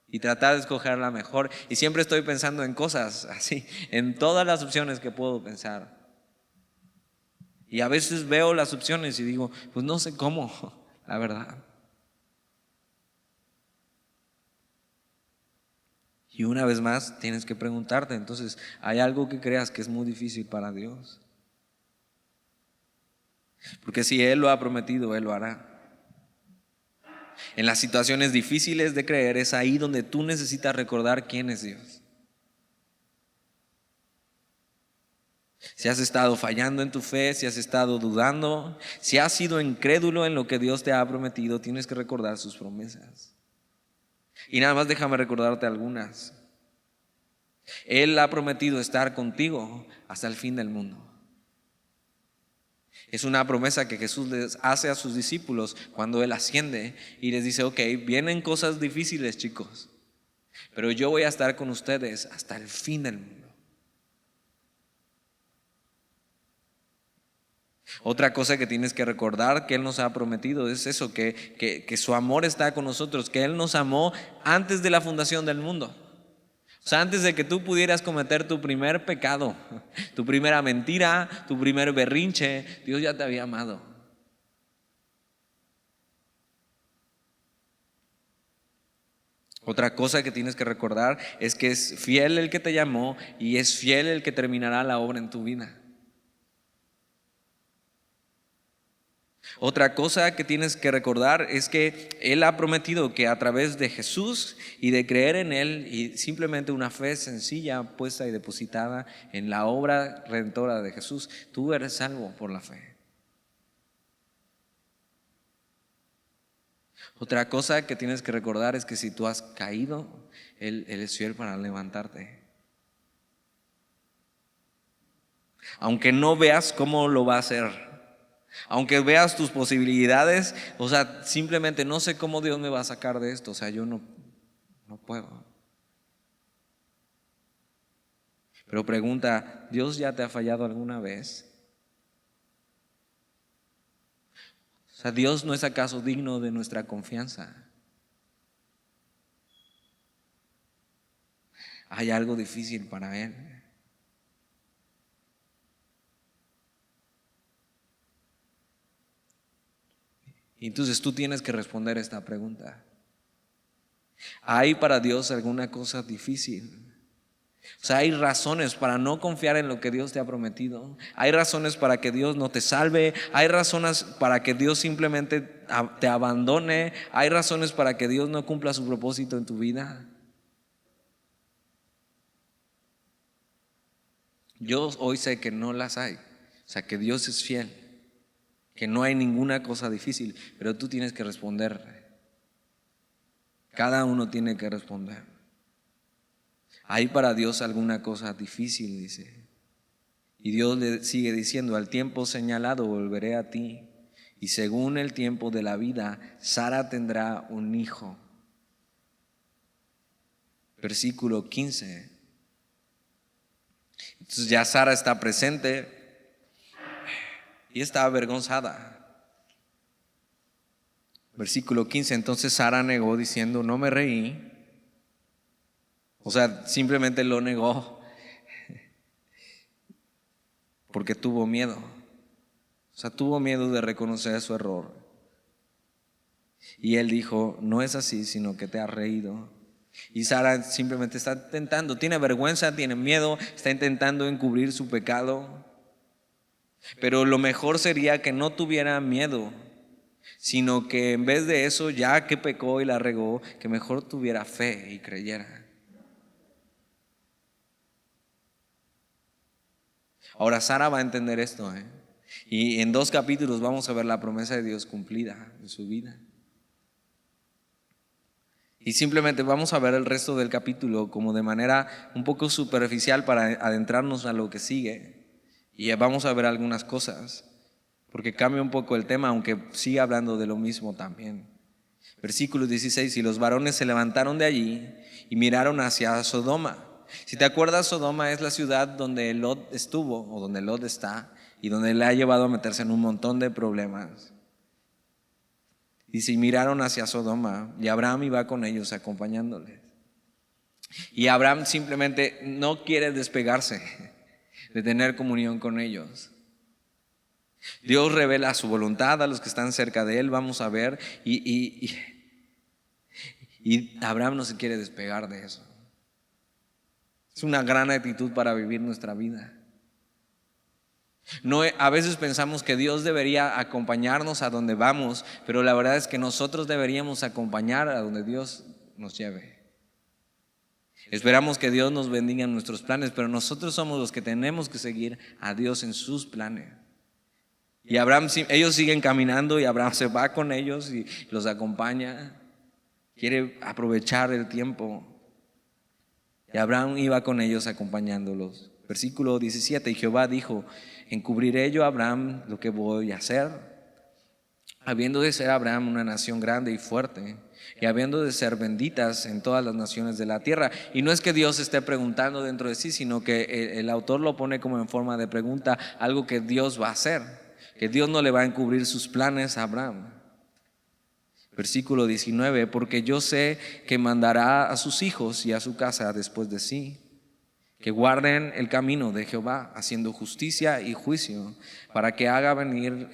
y tratar de escoger la mejor. Y siempre estoy pensando en cosas así, en todas las opciones que puedo pensar. Y a veces veo las opciones y digo, pues no sé cómo, la verdad. Y una vez más tienes que preguntarte, entonces, ¿hay algo que creas que es muy difícil para Dios? Porque si Él lo ha prometido, Él lo hará. En las situaciones difíciles de creer es ahí donde tú necesitas recordar quién es Dios. Si has estado fallando en tu fe, si has estado dudando, si has sido incrédulo en lo que Dios te ha prometido, tienes que recordar sus promesas. Y nada más déjame recordarte algunas. Él ha prometido estar contigo hasta el fin del mundo. Es una promesa que Jesús les hace a sus discípulos cuando Él asciende y les dice, ok, vienen cosas difíciles, chicos, pero yo voy a estar con ustedes hasta el fin del mundo. Otra cosa que tienes que recordar que Él nos ha prometido es eso, que su amor está con nosotros, que Él nos amó antes de la fundación del mundo. O sea, antes de que tú pudieras cometer tu primer pecado, tu primera mentira, tu primer berrinche, Dios ya te había amado. Otra cosa que tienes que recordar es que es fiel el que te llamó y es fiel el que terminará la obra en tu vida. Otra cosa que tienes que recordar es que Él ha prometido que a través de Jesús y de creer en Él y simplemente una fe sencilla puesta y depositada en la obra redentora de Jesús, tú eres salvo por la fe. Otra cosa que tienes que recordar es que si tú has caído, Él es fiel para levantarte. Aunque no veas cómo lo va a hacer, aunque veas tus posibilidades, o sea, simplemente no sé cómo Dios me va a sacar de esto, o sea, yo no puedo. Pero pregunta, ¿Dios ya te ha fallado alguna vez? O sea, ¿Dios no es acaso digno de nuestra confianza? ¿Hay algo difícil para Él? Y entonces tú tienes que responder esta pregunta. ¿Hay para Dios alguna cosa difícil? O sea, hay razones para no confiar en lo que Dios te ha prometido. Hay razones para que Dios no te salve. Hay razones para que Dios simplemente te abandone. Hay razones para que Dios no cumpla su propósito en tu vida. Yo hoy sé que no las hay. O sea, que Dios es fiel, que no hay ninguna cosa difícil, pero tú tienes que responder. Cada uno tiene que responder. ¿Hay para Dios alguna cosa difícil?, dice. Y Dios le sigue diciendo: al tiempo señalado volveré a ti, y según el tiempo de la vida, Sara tendrá un hijo. Versículo 15. Entonces ya Sara está presente y está avergonzada. Versículo 15, entonces Sara negó diciendo: no me reí. O sea, simplemente lo negó porque tuvo miedo. O sea, tuvo miedo de reconocer su error. Y él dijo: no es así, sino que te has reído. Y Sara simplemente está intentando, tiene vergüenza, tiene miedo, está intentando encubrir su pecado. Pero lo mejor sería que no tuviera miedo, sino que en vez de eso, ya que pecó y la regó, que mejor tuviera fe y creyera. Ahora Sara va a entender esto, y en 2 capítulos vamos a ver la promesa de Dios cumplida en su vida. Y simplemente vamos a ver el resto del capítulo como de manera un poco superficial para adentrarnos a lo que sigue. Y vamos a ver algunas cosas, porque cambia un poco el tema, aunque sigue hablando de lo mismo también. Versículo 16, y los varones se levantaron de allí y miraron hacia Sodoma. Si te acuerdas, Sodoma es la ciudad donde Lot estuvo, o donde Lot está, y donde le ha llevado a meterse en un montón de problemas. Dice: y miraron hacia Sodoma, y Abraham iba con ellos acompañándoles. Y Abraham simplemente no quiere despegarse de tener comunión con ellos. Dios revela su voluntad a los que están cerca de él, vamos a ver, y Abraham no se quiere despegar de eso. Es una gran actitud para vivir nuestra vida. No, a veces pensamos que Dios debería acompañarnos a donde vamos, pero la verdad es que nosotros deberíamos acompañar a donde Dios nos lleve. Esperamos que Dios nos bendiga en nuestros planes, pero nosotros somos los que tenemos que seguir a Dios en sus planes. Y Abraham, ellos siguen caminando y Abraham se va con ellos y los acompaña. Quiere aprovechar el tiempo. Y Abraham iba con ellos acompañándolos. Versículo 17, y Jehová dijo: encubriré yo a Abraham lo que voy a hacer, habiendo de ser Abraham una nación grande y fuerte, y habiendo de ser benditas en todas las naciones de la tierra. Y no es que Dios esté preguntando dentro de sí, sino que el autor lo pone como en forma de pregunta, algo que Dios va a hacer, que Dios no le va a encubrir sus planes a Abraham. Versículo 19, porque yo sé que mandará a sus hijos y a su casa después de sí, que guarden el camino de Jehová, haciendo justicia y juicio, para que haga venir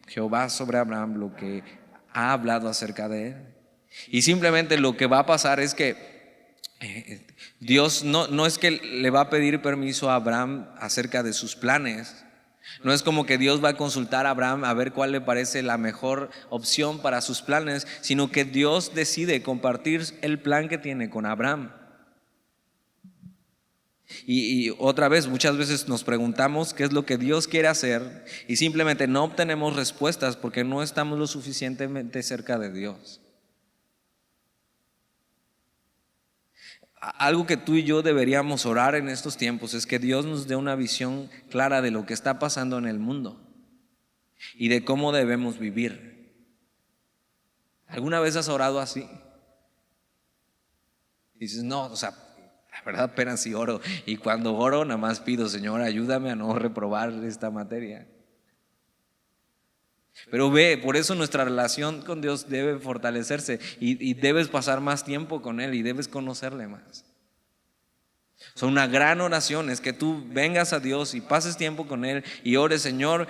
Jehová sobre Abraham lo que ha hablado acerca de él. Y simplemente lo que va a pasar es que Dios no es que le va a pedir permiso a Abraham acerca de sus planes. No es como que Dios va a consultar a Abraham a ver cuál le parece la mejor opción para sus planes, sino que Dios decide compartir el plan que tiene con Abraham. Y otra vez, muchas veces nos preguntamos qué es lo que Dios quiere hacer y simplemente no obtenemos respuestas porque no estamos lo suficientemente cerca de Dios. Algo que tú y yo deberíamos orar en estos tiempos es que Dios nos dé una visión clara de lo que está pasando en el mundo y de cómo debemos vivir. ¿Alguna vez has orado así? Dices: no, o sea, la verdad apenas si oro, y cuando oro nada más pido: Señor, ayúdame a no reprobar esta materia. Pero por eso nuestra relación con Dios debe fortalecerse y debes pasar más tiempo con Él y debes conocerle más. O sea, una gran oración es que tú vengas a Dios y pases tiempo con Él y ores: Señor,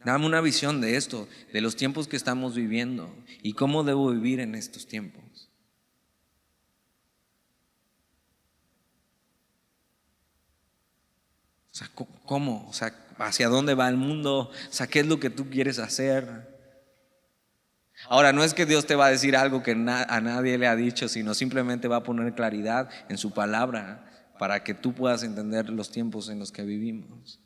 Dame una visión de esto, de los tiempos que estamos viviendo y cómo debo vivir en estos tiempos. O sea, ¿cómo? O sea, ¿hacia dónde va el mundo? O sea, ¿qué es lo que tú quieres hacer? Ahora, no es que Dios te va a decir algo que a nadie le ha dicho, sino simplemente va a poner claridad en su palabra para que tú puedas entender los tiempos en los que vivimos.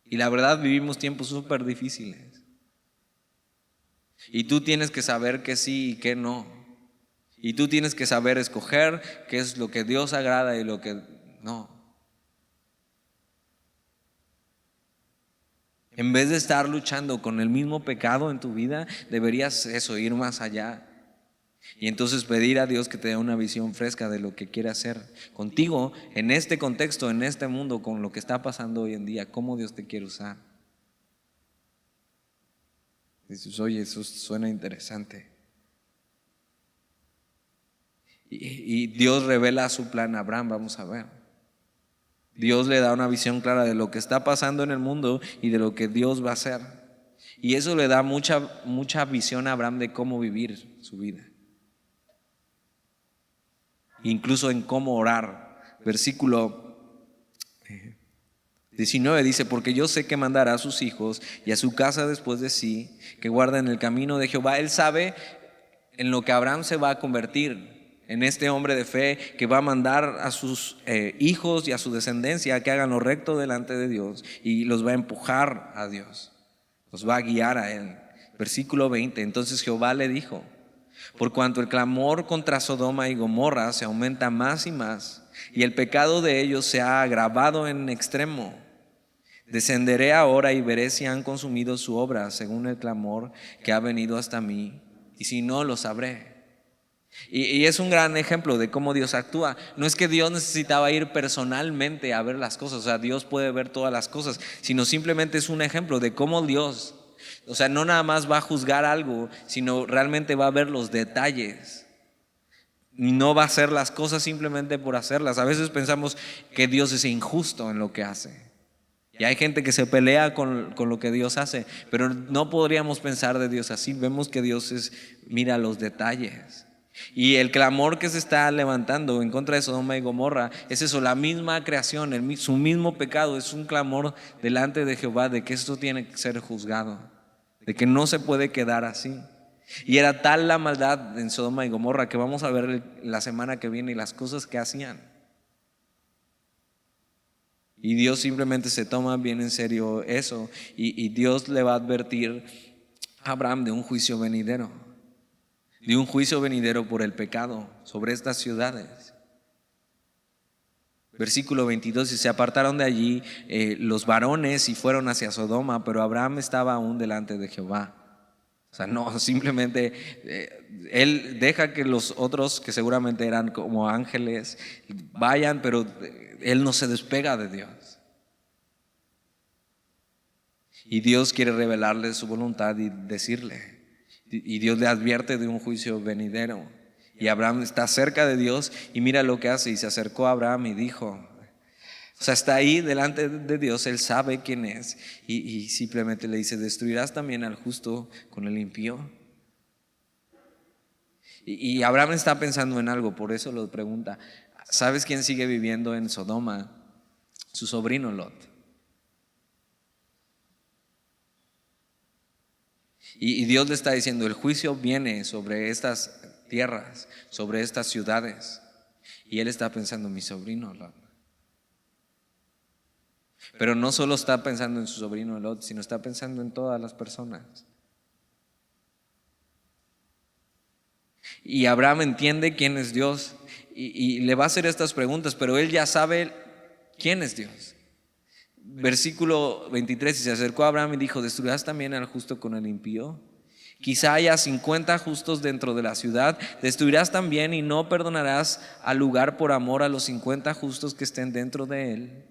Y la verdad, vivimos tiempos súper difíciles. Y tú tienes que saber que sí y que no. Y tú tienes que saber escoger qué es lo que Dios agrada y lo que no. En vez de estar luchando con el mismo pecado en tu vida, deberías ir más allá. Y entonces pedir a Dios que te dé una visión fresca de lo que quiere hacer contigo en este contexto, en este mundo, con lo que está pasando hoy en día, cómo Dios te quiere usar. Dices, oye, eso suena interesante. Y Dios revela su plan a Abraham, vamos a ver. Dios le da una visión clara de lo que está pasando en el mundo y de lo que Dios va a hacer. Y eso le da mucha visión a Abraham de cómo vivir su vida. Incluso en cómo orar. Versículo 19 dice: porque yo sé que mandará a sus hijos y a su casa después de sí, que guarden el camino de Jehová. Él sabe en lo que Abraham se va a convertir, en este hombre de fe que va a mandar a sus hijos y a su descendencia que hagan lo recto delante de Dios y los va a empujar a Dios, los va a guiar a Él. Versículo 20: entonces Jehová le dijo: por cuanto el clamor contra Sodoma y Gomorra se aumenta más y más, y el pecado de ellos se ha agravado en extremo, descenderé ahora y veré si han consumido su obra según el clamor que ha venido hasta mí, y si no, lo sabré. Y es un gran ejemplo de cómo Dios actúa. No es que Dios necesitaba ir personalmente a ver las cosas, o sea, Dios puede ver todas las cosas, sino simplemente es un ejemplo de cómo Dios, o sea, no nada más va a juzgar algo, sino realmente va a ver los detalles. No va a hacer las cosas simplemente por hacerlas. A veces pensamos que Dios es injusto en lo que hace. Y hay gente que se pelea con lo que Dios hace, pero no podríamos pensar de Dios así. Vemos que Dios mira los detalles. Y el clamor que se está levantando en contra de Sodoma y Gomorra es eso, la misma creación, su mismo pecado. Es un clamor delante de Jehová de que esto tiene que ser juzgado, de que no se puede quedar así. Y era tal la maldad en Sodoma y Gomorra que vamos a ver la semana que viene las cosas que hacían. Y Dios simplemente se toma bien en serio eso, y Dios le va a advertir a Abraham de un juicio venidero. De un juicio venidero por el pecado sobre estas ciudades. Versículo 22: y se apartaron de allí los varones y fueron hacia Sodoma, pero Abraham estaba aún delante de Jehová. O sea, no, simplemente él deja que los otros, que seguramente eran como ángeles, vayan, pero él no se despega de Dios. Y Dios quiere revelarle su voluntad y decirle. Y Dios le advierte de un juicio venidero. Y Abraham está cerca de Dios y mira lo que hace. Y se acercó a Abraham y dijo, o sea, está ahí delante de Dios, él sabe quién es. Y simplemente le dice: ¿destruirás también al justo con el impío? Y Abraham está pensando en algo, por eso lo pregunta. ¿Sabes quién sigue viviendo en Sodoma? Su sobrino Lot. Y Dios le está diciendo: el juicio viene sobre estas tierras, sobre estas ciudades. Y él está pensando: mi sobrino Lot. Pero no solo está pensando en su sobrino Lot, sino está pensando en todas las personas. Y Abraham entiende quién es Dios y le va a hacer estas preguntas, pero él ya sabe quién es Dios. Versículo 23: y se acercó a Abraham y dijo: ¿destruirás también al justo con el impío? Quizá haya 50 justos dentro de la ciudad. ¿Destruirás también y no perdonarás al lugar por amor a los 50 justos que estén dentro de él?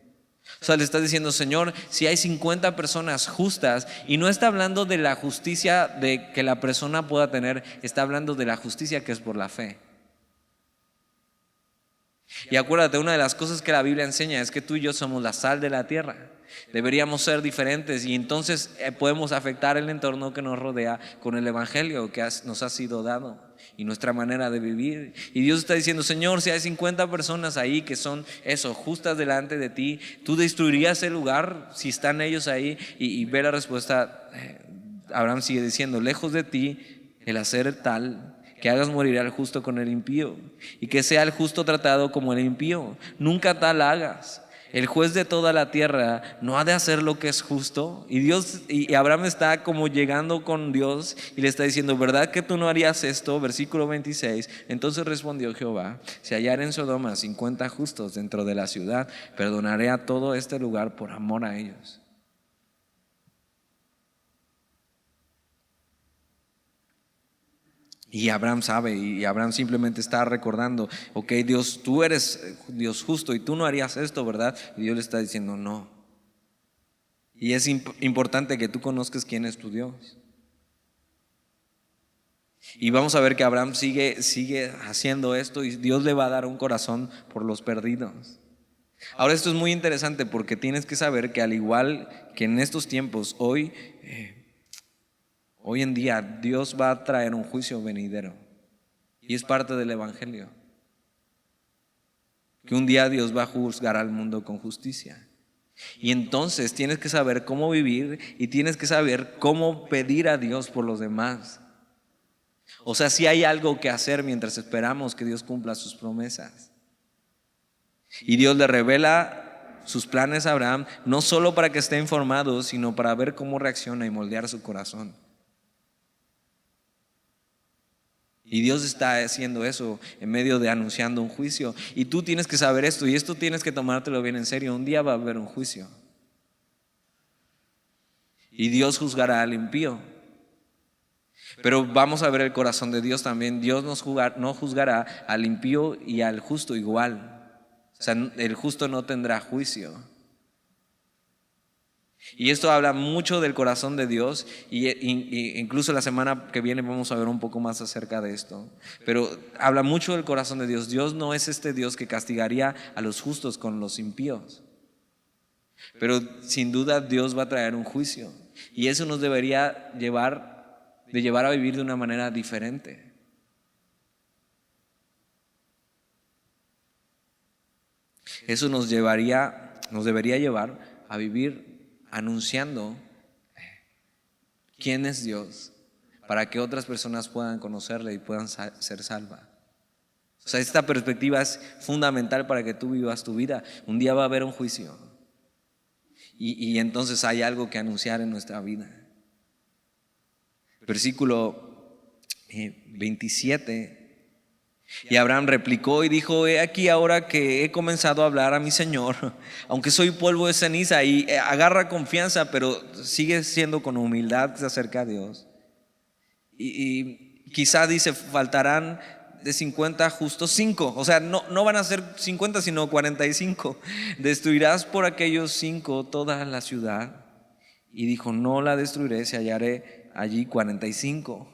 O sea, le está diciendo: Señor, si hay 50 personas justas, y no está hablando de la justicia de que la persona pueda tener, está hablando de la justicia que es por la fe. Y acuérdate, una de las cosas que la Biblia enseña es que tú y yo somos la sal de la tierra. Deberíamos ser diferentes y entonces podemos afectar el entorno que nos rodea con el evangelio que nos ha sido dado y nuestra manera de vivir. Y Dios está diciendo: Señor, si hay 50 personas ahí que son eso, justas delante de ti, ¿tú destruirías el lugar si están ellos ahí? Y ve la respuesta. Abraham sigue diciendo: lejos de ti el hacer tal que hagas morir al justo con el impío, y que sea el justo tratado como el impío. Nunca tal hagas. El juez de toda la tierra no ha de hacer lo que es justo. Y Abraham está como llegando con Dios y le está diciendo: ¿verdad que tú no harías esto? Versículo 26. Entonces respondió Jehová: si hallare en Sodoma 50 justos dentro de la ciudad, perdonaré a todo este lugar por amor a ellos. Y Abraham sabe, y Abraham simplemente está recordando: ok, Dios, tú eres Dios justo y tú no harías esto, ¿verdad? Y Dios le está diciendo: no. Y es importante que tú conozcas quién es tu Dios. Y vamos a ver que Abraham sigue haciendo esto y Dios le va a dar un corazón por los perdidos. Ahora, esto es muy interesante porque tienes que saber que al igual que en estos tiempos, hoy en día Dios va a traer un juicio venidero. Y es parte del evangelio. Que un día Dios va a juzgar al mundo con justicia. Y entonces tienes que saber cómo vivir y tienes que saber cómo pedir a Dios por los demás. O sea, si hay algo que hacer mientras esperamos que Dios cumpla sus promesas. Y Dios le revela sus planes a Abraham, no solo para que esté informado, sino para ver cómo reacciona y moldear su corazón. Y Dios está haciendo eso en medio de anunciando un juicio. Y tú tienes que saber esto, y esto tienes que tomártelo bien en serio. Un día va a haber un juicio. Y Dios juzgará al impío. Pero vamos a ver el corazón de Dios también. Dios no juzgará al impío y al justo igual. O sea, el justo no tendrá juicio. Y esto habla mucho del corazón de Dios y incluso la semana que viene vamos a ver un poco más acerca de esto. Pero habla mucho del corazón de Dios. Dios no es este Dios que castigaría a los justos con los impíos. Pero sin duda Dios va a traer un juicio y eso nos debería llevar a vivir de una manera diferente. Eso nos debería llevar a vivir anunciando quién es Dios para que otras personas puedan conocerle y puedan ser salvas. O sea, esta perspectiva es fundamental para que tú vivas tu vida. Un día va a haber un juicio y entonces hay algo que anunciar en nuestra vida. Versículo 27. Y Abraham replicó y dijo: he aquí ahora que he comenzado a hablar a mi Señor, aunque soy polvo de ceniza. Y agarra confianza, pero sigue siendo con humildad que se acerca a Dios. Y quizá dice: faltarán de 50 justos 5. O sea, no van a ser 50 sino 45. Destruirás por aquellos 5 toda la ciudad. Y dijo: no la destruiré si hallaré allí 45.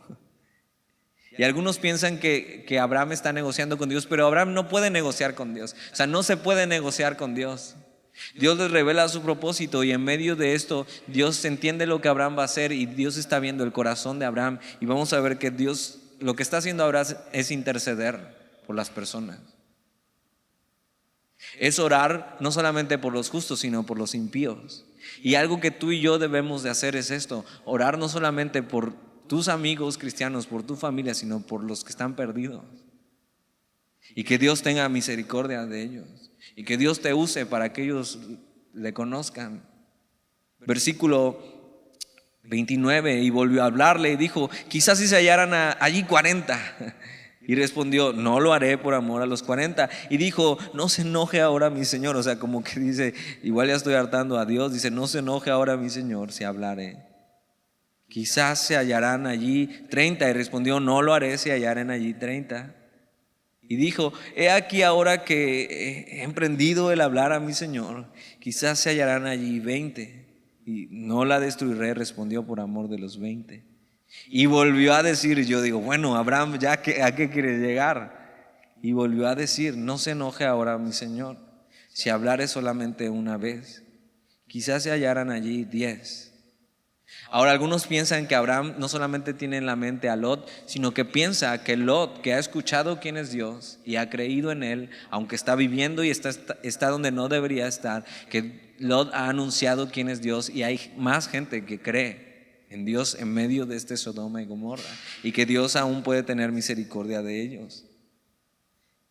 Y algunos piensan que Abraham está negociando con Dios, pero Abraham no puede negociar con Dios. O sea, no se puede negociar con Dios. Dios les revela su propósito y en medio de esto Dios entiende lo que Abraham va a hacer y Dios está viendo el corazón de Abraham. Y vamos a ver que Dios lo que está haciendo Abraham es interceder por las personas. Es orar no solamente por los justos, sino por los impíos. Y algo que tú y yo debemos de hacer es esto: orar no solamente por tus amigos cristianos, por tu familia, sino por los que están perdidos. Y que Dios tenga misericordia de ellos. Y que Dios te use para que ellos le conozcan. Versículo 29. Y volvió a hablarle y dijo: quizás si se hallaran allí 40. Y respondió: no lo haré por amor a los 40. Y dijo: no se enoje ahora mi Señor. O sea, como que dice, igual ya estoy hartando a Dios. Dice: no se enoje ahora mi Señor si hablaré. Quizás se hallarán allí 30. Y respondió: no lo haré si hallaren allí 30. Y dijo: he aquí ahora que he emprendido el hablar a mi Señor, quizás se hallarán allí 20. Y no la destruiré, respondió, por amor de los 20. Y volvió a decir, yo digo, bueno, Abraham, ¿ya a qué quiere llegar? Y volvió a decir: no se enoje ahora mi señor, si hablare solamente una vez, quizás se hallaran allí 10. Ahora algunos piensan que Abraham no solamente tiene en la mente a Lot, sino que piensa que Lot, que ha escuchado quién es Dios y ha creído en él, aunque está viviendo y está donde no debería estar, que Lot ha anunciado quién es Dios y hay más gente que cree en Dios en medio de este Sodoma y Gomorra, y que Dios aún puede tener misericordia de ellos.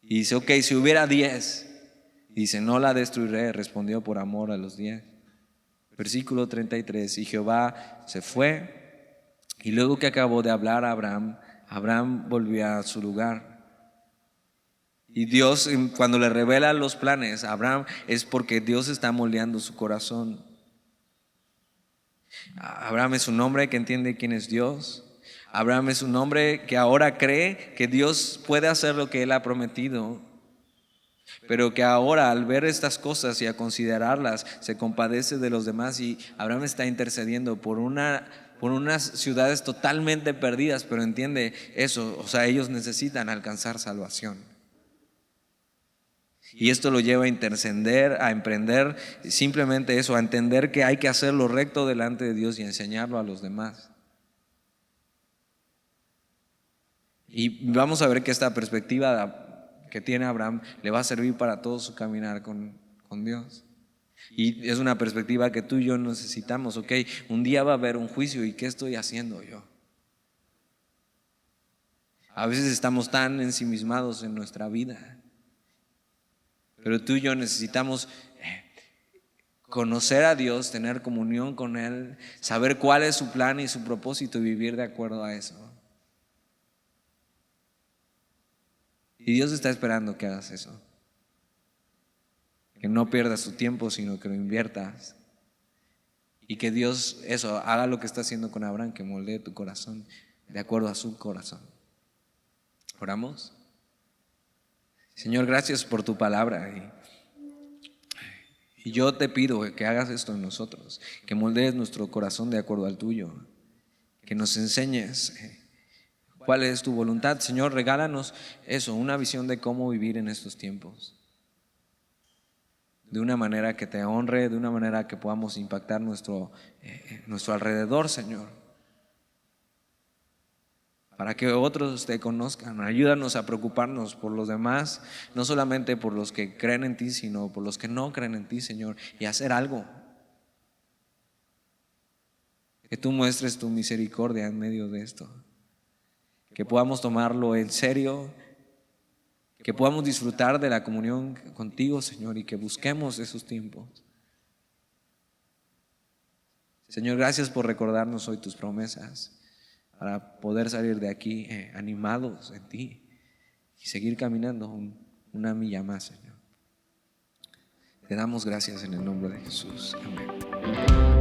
Y dice: ok, si hubiera 10, dice: no la destruiré, respondió por amor a los 10. Versículo 33: y Jehová se fue, y luego que acabó de hablar a Abraham, Abraham volvió a su lugar. Y Dios, cuando le revela los planes a Abraham, es porque Dios está moldeando su corazón. Abraham es un hombre que entiende quién es Dios. Abraham es un hombre que ahora cree que Dios puede hacer lo que él ha prometido, pero que ahora, al ver estas cosas y a considerarlas, se compadece de los demás. Y Abraham está intercediendo por unas ciudades totalmente perdidas, pero entiende eso, o sea, ellos necesitan alcanzar salvación. Y esto lo lleva a interceder, a emprender simplemente eso, a entender que hay que hacer lo recto delante de Dios y enseñarlo a los demás. Y vamos a ver que esta perspectiva que tiene Abraham le va a servir para todo su caminar con Dios. Y es una perspectiva que tú y yo necesitamos. Ok, un día va a haber un juicio, ¿y qué estoy haciendo yo? A veces estamos tan ensimismados en nuestra vida, pero tú y yo necesitamos conocer a Dios, tener comunión con Él, saber cuál es su plan y su propósito y vivir de acuerdo a eso. Y Dios está esperando que hagas eso, que no pierdas tu tiempo, sino que lo inviertas. Y que Dios eso haga lo que está haciendo con Abraham, que moldee tu corazón de acuerdo a su corazón. ¿Oramos? Señor, gracias por tu palabra. Y yo te pido que hagas esto en nosotros, que moldees nuestro corazón de acuerdo al tuyo, que nos enseñes cuál es tu voluntad. Señor, regálanos eso, una visión de cómo vivir en estos tiempos, de una manera que te honre, de una manera que podamos impactar nuestro alrededor, Señor, para que otros te conozcan. Ayúdanos a preocuparnos por los demás, no solamente por los que creen en ti, sino por los que no creen en ti, Señor, y hacer algo. Que tú muestres tu misericordia en medio de esto, que podamos tomarlo en serio, que podamos disfrutar de la comunión contigo, Señor, y que busquemos esos tiempos. Señor, gracias por recordarnos hoy tus promesas, para poder salir de aquí animados en ti y seguir caminando una milla más, Señor. Te damos gracias en el nombre de Jesús. Amén.